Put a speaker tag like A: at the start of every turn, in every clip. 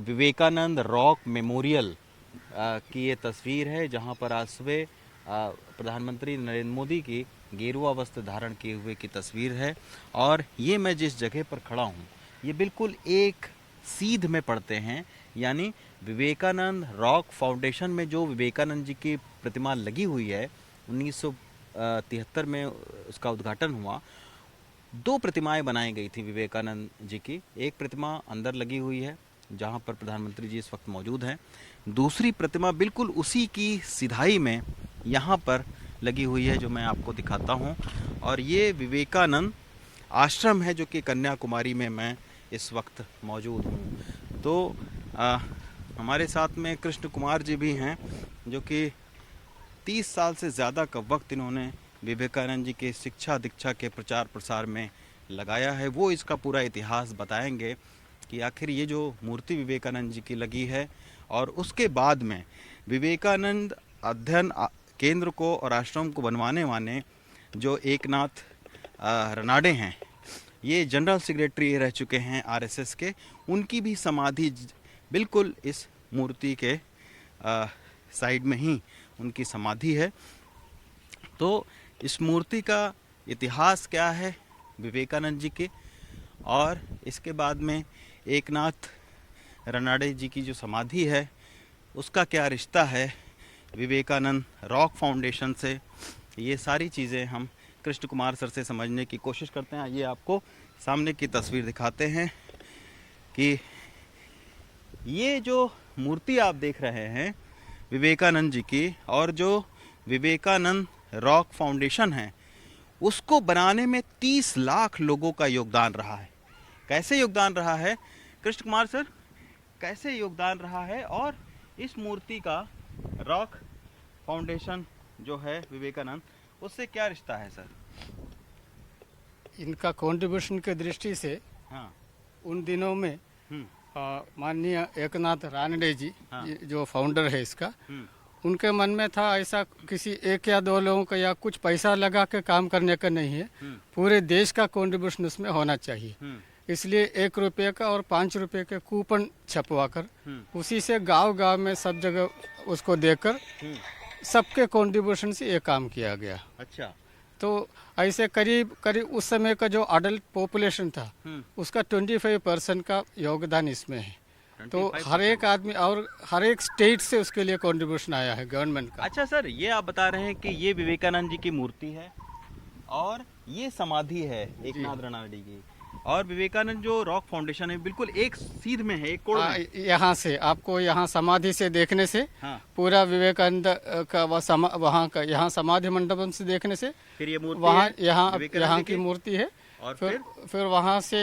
A: Vivekananda rock memorial की ये तस्वीर है, जहां पर आज सुबह प्रधानमंत्री नरेंद्र मोदी की गेरुआ वस्त्र धारण किए हुए की तस्वीर है। और ये मैं जिस जगह पर खड़ा हूँ, ये बिल्कुल एक सीध में पड़ते हैं, यानी विवेकानंद रॉक फाउंडेशन में जो विवेकानंद जी की प्रतिमा लगी हुई है, 1973 में उसका उद्घाटन हुआ। दो प्रतिमाएं बनाई गई थी विवेकानंद जी की। एक प्रतिमा अंदर लगी हुई है जहां पर प्रधानमंत्री जी इस वक्त मौजूद हैं। दूसरी प्रतिमा बिल्कुल उसी की सिधाई में यहां पर लगी हुई है, जो मैं आपको दिखाता हूं। और ये विवेकानंद आश्रम है जो कि कन्याकुमारी में मैं इस वक्त मौजूद हूं। तो हमारे साथ में कृष्ण कुमार जी भी हैं, जो कि 30 साल से ज़्यादा का वक्त इन्होंने विवेकानंद जी के शिक्षा दीक्षा के प्रचार प्रसार में लगाया है। वो इसका पूरा इतिहास बताएंगे कि आखिर ये जो मूर्ति विवेकानंद जी की लगी है, और उसके बाद में विवेकानंद अध्ययन केंद्र को और आश्रम को बनवाने वाले जो एकनाथ रनाडे हैं, ये जनरल सेक्रेटरी रह चुके हैं आरएसएस के। उनकी भी समाधि बिल्कुल इस मूर्ति के साइड में ही उनकी समाधि है। तो इस मूर्ति का इतिहास क्या है विवेकानंद जी के, और इसके बाद में एकनाथ रनाडे जी की जो समाधि है उसका क्या रिश्ता है विवेकानंद रॉक फाउंडेशन से, ये सारी चीज़ें हम कृष्ण कुमार सर से समझने की कोशिश करते हैं। ये आपको सामने की तस्वीर दिखाते हैं कि ये जो मूर्ति आप देख रहे हैं विवेकानंद जी की, और जो विवेकानंद रॉक फाउंडेशन है, उसको बनाने में 30 लाख लोगों का योगदान रहा है। कैसे योगदान रहा है कृष्ण कुमार सर, कैसे योगदान रहा है, और इस मूर्ति का रॉक फाउंडेशन जो है विवेकानंद, उससे क्या रिश्ता है सर?
B: इनका कंट्रीब्यूशन के दृष्टि से
A: हाँ।
B: उन दिनों में माननीय एकनाथ रानडे जी,
A: हाँ।
B: जो फाउंडर है इसका, उनके मन में था ऐसा किसी एक या दो लोगों का या कुछ पैसा लगा के काम करने का नहीं है, पूरे देश का कंट्रीब्यूशन उसमें होना चाहिए। इसलिए 1 रुपये का और 5 रुपये के कूपन छपवाकर उसी से गांव गांव में सब जगह उसको देकर सबके कंट्रीब्यूशन से ये काम किया गया।
A: अच्छा।
B: तो ऐसे करीब करीब उस समय का जो अडल्ट पॉपुलेशन था उसका 25% का योगदान इसमें है। तो हर एक आदमी और हर एक स्टेट से उसके लिए कंट्रीब्यूशन आया है गवर्नमेंट का।
A: अच्छा सर, ये आप बता रहे हैं कि ये विवेकानंद जी की मूर्ति है और ये समाधि है एकनाथ रनाडे की, और विवेकानंद जो रॉक फाउंडेशन है बिल्कुल एक सीध में है, एक कोण में।
B: यहाँ से आपको यहाँ समाधि से देखने से पूरा विवेकानंद का वहाँ का यहाँ समाधि मंडपम से देखने से
A: फिर ये मूर्ति
B: वहाँ यहाँ की मूर्ति है,
A: और
B: फिर वहाँ से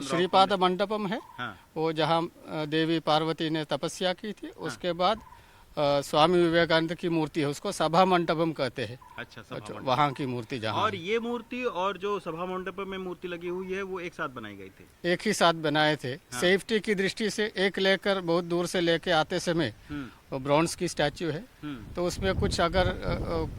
B: श्रीपाद मंडपम है, वो जहाँ देवी पार्वती ने तपस्या की थी। उसके बाद स्वामी विवेकानंद की मूर्ति है, उसको सभा मंडपम कहते हैं।
A: अच्छा,
B: वहाँ की मूर्ति जहाँ।
A: और ये मूर्ति और जो सभा मंडपम में मूर्ति लगी हुई है वो एक साथ बनाई गई थी?
B: एक ही साथ बनाए थे। सेफ्टी की दृष्टि से एक लेकर बहुत दूर से लेके आते समय वो ब्रॉन्ज की स्टैच्यू है, तो उसमें कुछ अगर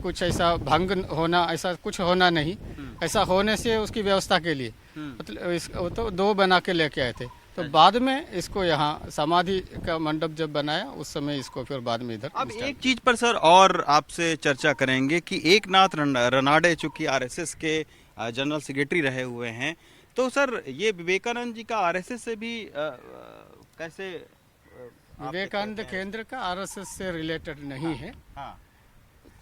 B: कुछ ऐसा भंग होना, ऐसा कुछ होना नहीं, ऐसा होने से उसकी व्यवस्था के लिए मतलब तो 2 बना के लेके आए थे। तो बाद में इसको यहाँ समाधि का मंडप जब बनाया उस समय इसको फिर बाद में इधर।
A: अब एक चीज पर सर और आपसे चर्चा करेंगे कि एकनाथ रनाडे चूंकि आरएसएस के जनरल सेक्रेटरी रहे हुए हैं, तो सर ये विवेकानंद जी का आरएसएस से भी कैसे?
B: विवेकानंद केंद्र का आरएसएस से रिलेटेड नहीं है,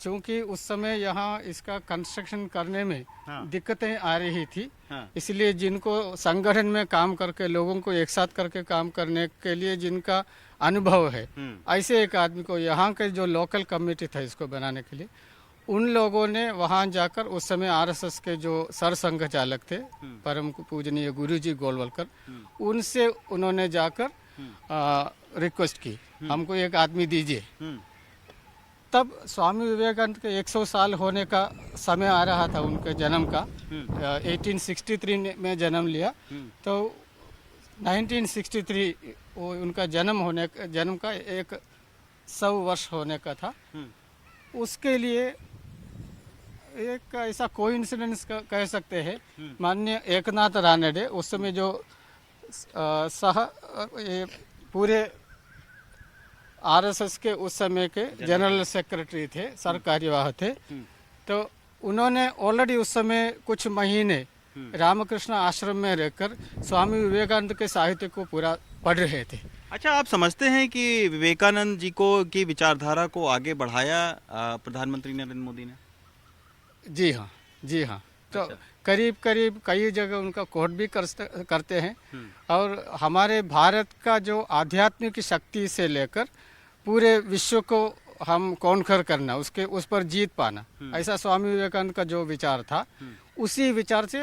B: क्योंकि उस समय यहाँ इसका कंस्ट्रक्शन करने में दिक्कतें आ रही थी। इसलिए जिनको संगठन में काम करके लोगों को एक साथ करके काम करने के लिए जिनका अनुभव है, ऐसे एक आदमी को यहाँ के जो लोकल कमेटी था इसको बनाने के लिए, उन लोगों ने वहाँ जाकर उस समय आरएसएस के जो सर संघ चालक थे परम पूजनीय गुरुजी गोलवलकर, उनसे उन्होंने जाकर रिक्वेस्ट की हमको एक आदमी दीजिए। तब स्वामी विवेकानंद के 100 साल होने का समय आ रहा था उनके जन्म का। 1863 में जन्म लिया, तो 1963 वो उनका जन्म का 100 वर्ष होने का था। उसके लिए एक ऐसा कोइंसिडेंस कह सकते हैं, माननीय एकनाथ रानडे उस समय जो पूरे आरएसएस के उस समय के जनरल सेक्रेटरी थे, सरकार्यवाह थे। तो उन्होंने ऑलरेडी उस समय कुछ महीने रामकृष्ण आश्रम में रहकर स्वामी विवेकानंद के साहित्य को पूरा पढ़ रहे थे।
A: अच्छा, आप समझते हैं कि विवेकानंद जी को की विचारधारा को आगे बढ़ाया प्रधानमंत्री नरेंद्र मोदी ने?
B: जी हाँ, जी हाँ। तो करीब करीब कई जगह उनका कोट भी करते हैं। और हमारे भारत का जो आध्यात्मिक शक्ति से लेकर पूरे विश्व को हम कॉन्कर करना, उसके उस पर जीत पाना, ऐसा स्वामी विवेकानंद का जो विचार था, उसी विचार से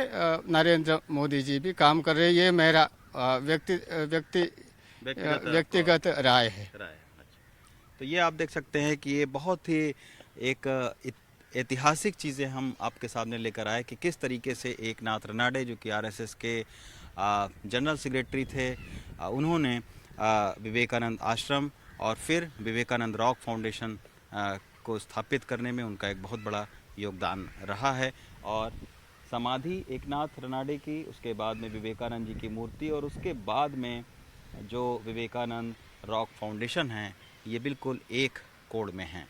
B: नरेंद्र मोदी जी भी काम कर रहे हैं। ये मेरा व्यक्तिगत राय है।
A: तो ये आप देख सकते हैं कि ये बहुत ही एक ऐतिहासिक चीज़ें हम आपके सामने लेकर आए कि किस तरीके से एकनाथ रनाडे, जो कि आरएसएस के जनरल सेक्रेटरी थे, उन्होंने विवेकानंद आश्रम और फिर विवेकानंद रॉक फाउंडेशन को स्थापित करने में उनका एक बहुत बड़ा योगदान रहा है। और समाधि एकनाथ रनाडे की, उसके बाद में विवेकानंद जी की मूर्ति, और उसके बाद में जो विवेकानंद रॉक फाउंडेशन है, ये बिल्कुल एक कोड में हैं।